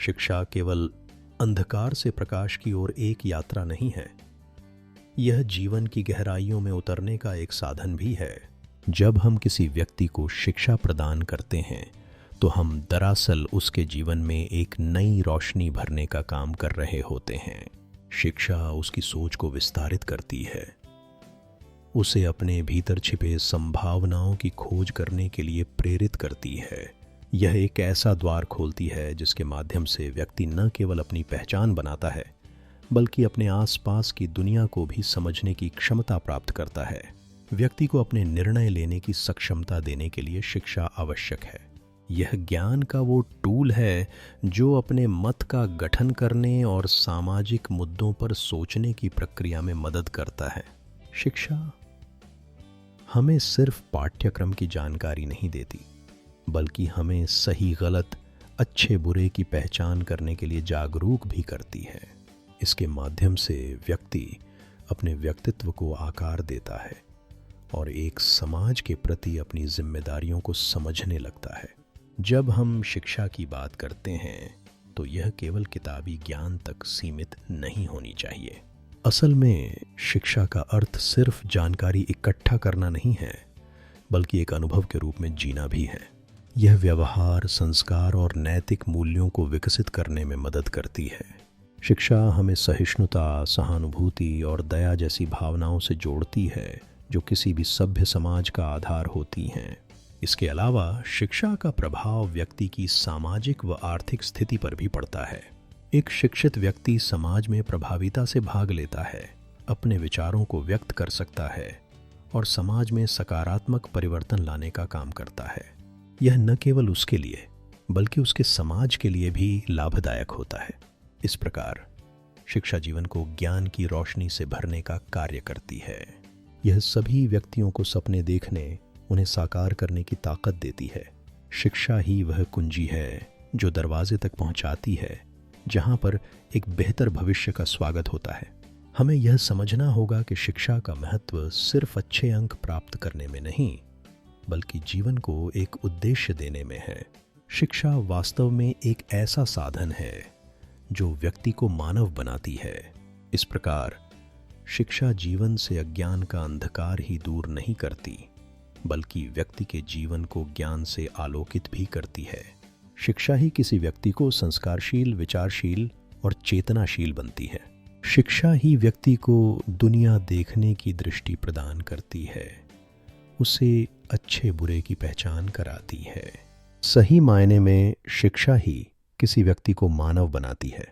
शिक्षा केवल अंधकार से प्रकाश की ओर एक यात्रा नहीं है, यह जीवन की गहराइयों में उतरने का एक साधन भी है। जब हम किसी व्यक्ति को शिक्षा प्रदान करते हैं तो हम दरअसल उसके जीवन में एक नई रोशनी भरने का काम कर रहे होते हैं। शिक्षा उसकी सोच को विस्तारित करती है, उसे अपने भीतर छिपे संभावनाओं की खोज करने के लिए प्रेरित करती है। यह एक ऐसा द्वार खोलती है जिसके माध्यम से व्यक्ति न केवल अपनी पहचान बनाता है बल्कि अपने आसपास की दुनिया को भी समझने की क्षमता प्राप्त करता है। व्यक्ति को अपने निर्णय लेने की सक्षमता देने के लिए शिक्षा आवश्यक है। यह ज्ञान का वो टूल है जो अपने मत का गठन करने और सामाजिक मुद्दों पर सोचने की प्रक्रिया में मदद करता है। शिक्षा हमें सिर्फ पाठ्यक्रम की जानकारी नहीं देती, बल्कि हमें सही गलत, अच्छे बुरे की पहचान करने के लिए जागरूक भी करती है। इसके माध्यम से व्यक्ति अपने व्यक्तित्व को आकार देता है और एक समाज के प्रति अपनी जिम्मेदारियों को समझने लगता है। जब हम शिक्षा की बात करते हैं तो यह केवल किताबी ज्ञान तक सीमित नहीं होनी चाहिए। असल में शिक्षा का अर्थ सिर्फ जानकारी इकट्ठा करना नहीं है, बल्कि एक अनुभव के रूप में जीना भी है। यह व्यवहार, संस्कार और नैतिक मूल्यों को विकसित करने में मदद करती है। शिक्षा हमें सहिष्णुता, सहानुभूति और दया जैसी भावनाओं से जोड़ती है जो किसी भी सभ्य समाज का आधार होती हैं। इसके अलावा शिक्षा का प्रभाव व्यक्ति की सामाजिक व आर्थिक स्थिति पर भी पड़ता है। एक शिक्षित व्यक्ति समाज में प्रभाविता से भाग लेता है, अपने विचारों को व्यक्त कर सकता है और समाज में सकारात्मक परिवर्तन लाने का काम करता है। यह न केवल उसके लिए बल्कि उसके समाज के लिए भी लाभदायक होता है। इस प्रकार शिक्षा जीवन को ज्ञान की रोशनी से भरने का कार्य करती है। यह सभी व्यक्तियों को सपने देखने, उन्हें साकार करने की ताकत देती है। शिक्षा ही वह कुंजी है जो दरवाजे तक पहुंचाती है जहां पर एक बेहतर भविष्य का स्वागत होता है। हमें यह समझना होगा कि शिक्षा का महत्व सिर्फ अच्छे अंक प्राप्त करने में नहीं, बल्कि जीवन को एक उद्देश्य देने में है। शिक्षा वास्तव में एक ऐसा साधन है जो व्यक्ति को मानव बनाती है। इस प्रकार शिक्षा जीवन से अज्ञान का अंधकार ही दूर नहीं करती, बल्कि व्यक्ति के जीवन को ज्ञान से आलोकित भी करती है। शिक्षा ही किसी व्यक्ति को संस्कारशील, विचारशील और चेतनाशील बनती है। शिक्षा ही व्यक्ति को दुनिया देखने की दृष्टि प्रदान करती है, उसे अच्छे बुरे की पहचान कराती है। सही मायने में शिक्षा ही किसी व्यक्ति को मानव बनाती है।